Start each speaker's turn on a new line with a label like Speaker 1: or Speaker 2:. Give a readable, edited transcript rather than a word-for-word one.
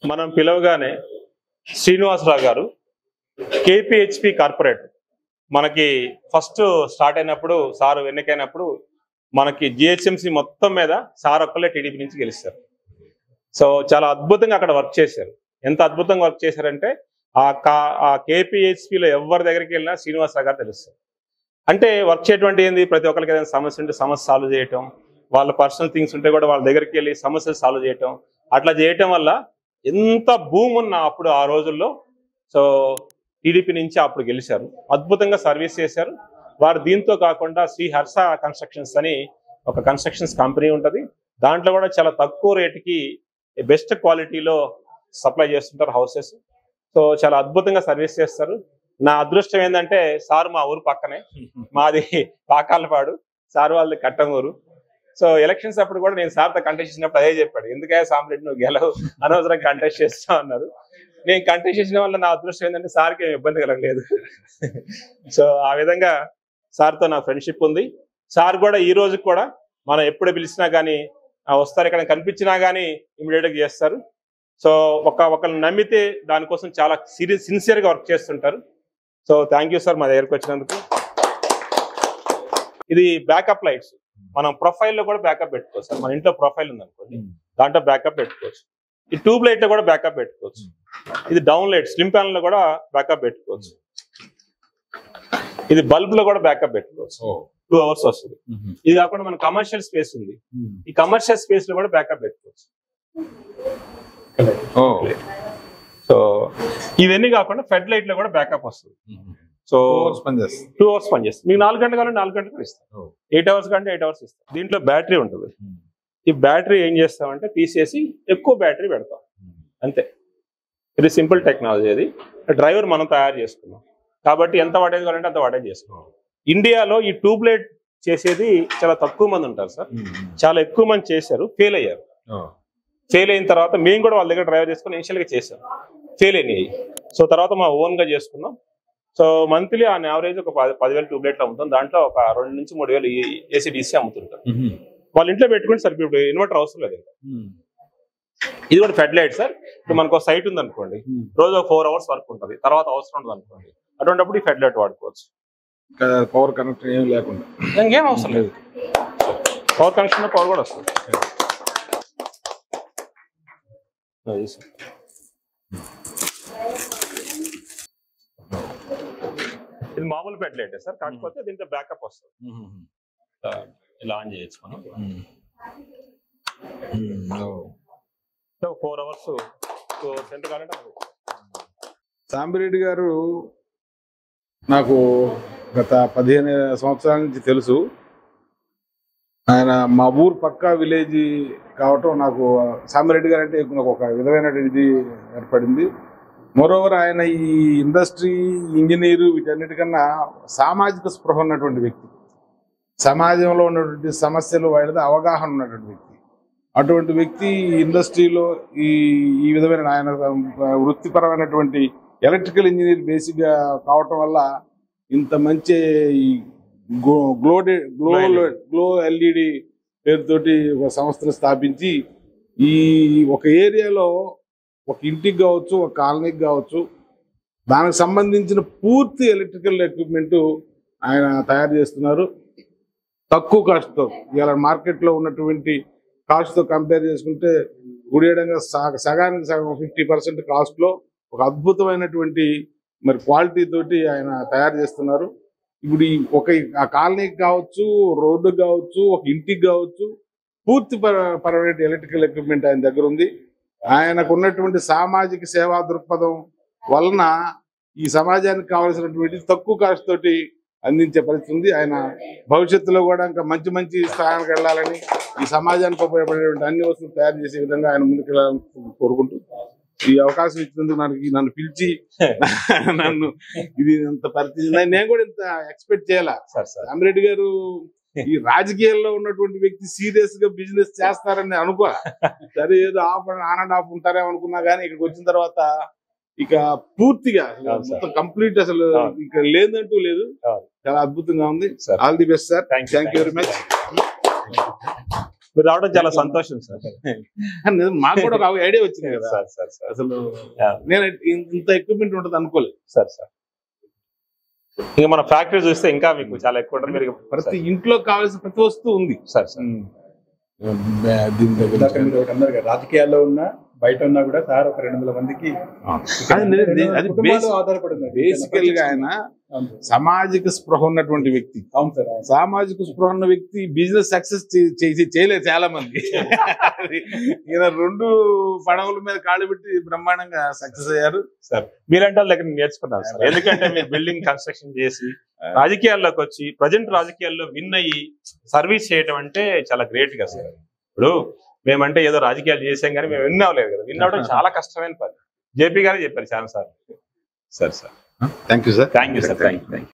Speaker 1: మనం పిలవగానే శ్రీనివాసరావు గారు కేపీహెచ్పి కార్పొరేట్ మనకి ఫస్ట్ స్టార్ట్ అయినప్పుడు సార్ ఎన్నికైనప్పుడు మనకి జిహెచ్ఎంసి మొత్తం మీద సార్ ఒక్కలే టీడీపీ నుంచి గెలిచారు. సో చాలా అద్భుతంగా అక్కడ వర్క్ చేశారు. ఎంత అద్భుతంగా వర్క్ చేశారంటే ఆ కేపీహెచ్పిలో ఎవరి దగ్గరికి వెళ్ళినా శ్రీనివాసరావు గారు తెలుస్తారు. అంటే వర్క్ చేయటువంటి ఏంది, ప్రతి ఒక్కరికి ఏదైనా సమస్య ఉంటే సమస్య సాల్వ్ చేయటం, వాళ్ళ పర్సనల్ థింగ్స్ ఉంటే కూడా వాళ్ళ దగ్గరికి వెళ్ళి సమస్యలు సాల్వ్ చేయటం, అట్లా చేయటం వల్ల ఎంత భూమి ఉన్నా అప్పుడు ఆ రోజుల్లో సో టీడీపీ నుంచి అప్పుడు గెలిచారు. అద్భుతంగా సర్వీస్ చేశారు వారు. దీంతో కాకుండా శ్రీ హర్ష కన్స్ట్రక్షన్స్ అని ఒక కన్స్ట్రక్షన్స్ కంపెనీ ఉంటుంది. దాంట్లో కూడా చాలా తక్కువ రేటుకి బెస్ట్ క్వాలిటీలో సప్లై చేస్తుంటారు హౌసెస్. సో చాలా అద్భుతంగా సర్వీస్ చేస్తారు. నా అదృష్టం ఏంటంటే సార్ మా ఊరు పక్కనే, మాది పాకాలపాడు, సార్ వాళ్ళది కట్టంగూరు. సో ఎలక్షన్స్ అప్పుడు కూడా నేను సార్తో కంటెస్ట్ చేసినప్పుడు అదే చెప్పాడు, ఎందుకయ్యా సాంబ్రెడ్డి నువ్వు గెలవు, అనవసరం కంటెస్ట్ చేస్తావు అన్నారు. నేను కంటెస్ట్ చేసిన వల్ల నా అదృష్టం ఏంటంటే సార్కి ఏమి ఇబ్బంది కలగలేదు. సో ఆ విధంగా సార్తో నా ఫ్రెండ్షిప్ ఉంది. సార్ కూడా ఈ రోజు కూడా మనం ఎప్పుడు పిలిచినా కానీ వస్తారు, ఇక్కడ కనిపించినా కానీ ఇమీడియట్గా చేస్తారు. సో ఒకరిని నమ్మితే దానికోసం చాలా సిన్సియర్గా వర్క్ చేస్తుంటారు. సో థ్యాంక్ యూ సార్ మా దగ్గరకు వచ్చినందుకు. ఇది బ్యాకప్ లైట్స్, మనం ప్రొఫైల్లో కూడా బ్యాకప్ పెట్టుకోవచ్చు సార్. మన ఇంట్లో ప్రొఫైల్ ఉందనుకోండి, దాంట్లో బ్యాకప్ పెట్టుకోవచ్చు. ఈ ట్యూబ్ లైట్ లో కూడా బ్యాకప్ పెట్టుకోవచ్చు. ఇది డౌన్ లైట్ స్లిమ్ ప్యానల్ లో కూడా బ్యాకప్ పెట్టుకోవచ్చు. ఇది బల్బ్ లో కూడా బ్యాకప్ పెట్టుకోవచ్చు. 2 hours వస్తుంది. ఇది కాకుండా మన కమర్షియల్ స్పేస్ ఉంది, ఈ కమర్షియల్ స్పేస్ లో కూడా బ్యాకప్ పెట్టుకోవచ్చు. సో ఇవన్నీ కాకుండా ఫెడ్ లైట్ లో కూడా బ్యాకప్ వస్తుంది. సో 2 hours పనిచేస్తుంది. మీకు 4 గంటలు కావాలంటే 4 గంటలు ఇస్తాం, 8 hours కంటే 8 hours ఇస్తాం. దీంట్లో బ్యాటరీ ఉంటుంది. ఈ బ్యాటరీ ఏం చేస్తామంటే తీసేసి ఎక్కువ బ్యాటరీ పెడతాం అంతే. ఇది సింపుల్ టెక్నాలజీ. అది డ్రైవర్ మనం తయారు చేసుకున్నాం కాబట్టి ఎంత వాటేజ్ కావాలంటే అంత వాటేజ్ చేసుకున్నాం. ఇండియాలో ఈ ట్యూబ్ లైట్ చేసేది చాలా తక్కువ మంది ఉంటారు సార్, చాలా ఎక్కువ మంది చేశారు, ఫెయిల్ అయ్యారు. ఫెయిల్ అయిన తర్వాత మేము కూడా వాళ్ళ దగ్గర డ్రైవర్ చేసుకుని ఇనిషియల్గా చేసాం, ఫెయిల్ అయినాయి. సో తర్వాత మా ఓన్గా చేసుకున్నాం. సో మంత్లీ ఆన్ యావరేజ్ ఒక 10,000 ట్యూబ్ లైట్లు అమ్ముతాం. దాంట్లో ఒక 2 నుంచి 3,000 ఏసీడీసీ అమ్ముతుంటారు. వాళ్ళ ఇంట్లో పెట్టుకుంటే సరిపోయి ఇన్వర్టర్ అవసరం లేదు. ఇది కూడా ఫెడ్ లైట్ సార్. ఇప్పుడు మనకు ఒక సైట్ ఉంది అనుకోండి, రోజు 4 hours వర్క్ ఉంటుంది, తర్వాత అవసరం ఉండదు అనుకోండి, అటువంటిప్పుడు ఈ ఫెడ్ లైట్ వాడుకోవచ్చు.
Speaker 2: పవర్ కనెక్షన్ ఏం లేకుండా
Speaker 1: ఇంకేం అవసరం లేదు. పవర్ కనెక్షన్ పవర్ కూడా వస్తుంది. ఇది మామూలు ఫెడ్ లైట్ సార్, కాకపోతే దీంట్లో బ్యాకప్ వస్తుంది. ఇలా ఆన్ చేయొచ్చు మనం. 4 hours సెంటర్ కావాలంటే
Speaker 2: సాంబిరెడ్డి గారు నాకు గత 15 సంవత్సరాల నుంచి తెలుసు. ఆయన మా ఊరు పక్కా విలేజ్ కావటం నాకు సాంబిరెడ్డి గారు అంటే నాకు ఒక విధమైనటువంటి ఏర్పడింది. మోరోవర్ ఆయన ఈ ఇండస్ట్రీ, ఇంజనీరు వీటన్నిటికన్నా సామాజిక స్పృహ ఉన్నటువంటి వ్యక్తి, సమాజంలో ఉన్నటువంటి సమస్యలు వాటితో అవగాహన ఉన్నటువంటి వ్యక్తి. అటువంటి వ్యక్తి ఇండస్ట్రీలో ఈ విధమైన ఆయన వృత్తిపరమైనటువంటి ఎలక్ట్రికల్ ఇంజనీర్ బేసిక్గా కావటం వల్ల ఇంత మంచి గ్లో ఎల్ఈడి పేరుతోటి ఒక సంస్థను స్థాపించి ఈ ఒక ఏరియాలో ఒక ఇంటికి కావచ్చు, ఒక కాలనీకి కావచ్చు, దానికి సంబంధించిన పూర్తి ఎలక్ట్రికల్ ఎక్విప్మెంట్ ఆయన తయారు చేస్తున్నారు తక్కువ కాస్ట్తో. ఇవాళ మార్కెట్లో ఉన్నటువంటి కాస్ట్తో కంపేర్ చేసుకుంటే గుడియడంగా సగానికి సగం 50% కాస్ట్లో ఒక అద్భుతమైనటువంటి మరి క్వాలిటీ తోటి ఆయన తయారు చేస్తున్నారు. ఇప్పుడు ఒక కాలనీకి కావచ్చు, రోడ్డుకి కావచ్చు, ఒక ఇంటికి కావచ్చు, పూర్తి పరమైన ఎలక్ట్రికల్ ఎక్విప్మెంట్ ఆయన దగ్గర ఉంది. ఆయనకు ఉన్నటువంటి సామాజిక సేవా దృక్పథం వలన ఈ సమాజానికి కావాల్సినటువంటి తక్కువ కాస్ట్ తోటి అందించే పరిస్థితి ఉంది. ఆయన భవిష్యత్తులో కూడా ఇంకా మంచి మంచి స్థానానికి వెళ్ళాలని, ఈ సమాజానికి ఉపయోగపడేటువంటి అన్ని వస్తువులు తయారు చేసే విధంగా ఆయన ముందుకెళ్ళాలని కోరుకుంటూ, ఈ అవకాశం ఇచ్చినందుకు నన్ను పిలిచి నన్ను ఇది ఇంత పరిస్థితి నేను కూడా ఇంత ఎక్స్పెక్ట్ చేయాల. సాంబిరెడ్డి గారు ఈ రాజకీయాల్లో ఉన్నటువంటి వ్యక్తి సీరియస్ గా బిజినెస్ చేస్తారని అనుకో, సరే ఏదో ఆన్ అండ్ ఆఫ్ ఉంటారేమో అనుకున్నా కానీ ఇక్కడికి వచ్చిన తర్వాత ఇక పూర్తిగా మొత్తం కంప్లీట్ అసలు ఇక్కడ లేదంటూ లేదు. చాలా అద్భుతంగా ఉంది. All the best sir. Thank you very much.
Speaker 1: మీరు రావడం చాలా సంతోషం సార్.
Speaker 2: మాకు కూడా ఒక ఐడియా వచ్చింది కదా
Speaker 1: సార్ సార్ సార్
Speaker 2: అసలు.
Speaker 1: Yeah.
Speaker 2: నేను ఇంత ఎక్విప్మెంట్ ఉంటుంది అనుకోలేదు.
Speaker 1: సార్ సార్ ఇంకా మన ఫ్యాక్టరీ చూస్తే ఇంకా మీకు చాలా ఎక్కువ ఉంటుంది. మీరు
Speaker 2: ప్రతి ఇంట్లో కావాల్సిన ప్రతి వస్తువు ఉంది.
Speaker 1: సార్ సార్
Speaker 2: దీని
Speaker 3: ఇందాక
Speaker 2: దగ్గర
Speaker 3: మీరు ఒకటి అన్నారు కదా, రాజకీయాల్లో ఉన్నా బయట ఉన్నా కూడా సార్ ఒక 200 మందికి
Speaker 2: అది
Speaker 3: కుటుంబాలు ఆధారపడి ఉన్నారు.
Speaker 2: బేసికల్ గా ఆయన
Speaker 3: అవును సార్.
Speaker 2: సామాజిక స్పృహ ఉన్నటువంటి వ్యక్తి.
Speaker 3: అవును సార్. అవును.
Speaker 2: సామాజిక స్పృహ ఉన్న వ్యక్తి బిజినెస్ సక్సెస్ చేయలేదు చాలా మంది. ఈయన 2 పడవల మీద కాళ్ళు పెట్టి బ్రహ్మాండంగా సక్సెస్ అయ్యారు.
Speaker 1: సార్ మీలాంటి వాళ్ళ దగ్గర నేర్చుకున్నాను సార్. ఎందుకంటే మీరు బిల్డింగ్ కన్స్ట్రక్షన్ చేసి రాజకీయాల్లోకి వచ్చి ప్రజెంట్ రాజకీయాల్లో విన్ అయ్యి సర్వీస్ చేయటం అంటే చాలా గ్రేట్ గా సార్. ఇప్పుడు మేమంటే ఏదో రాజకీయాలు చేసాం కానీ మేము విన్ అవ్వలేదు కదా. విన్ అవ్వడం చాలా కష్టమైన పని. జేపీ గారే చెప్పారు చాలా sir. Sir sir
Speaker 3: thank you sir.
Speaker 1: Thank you sir. Thank you.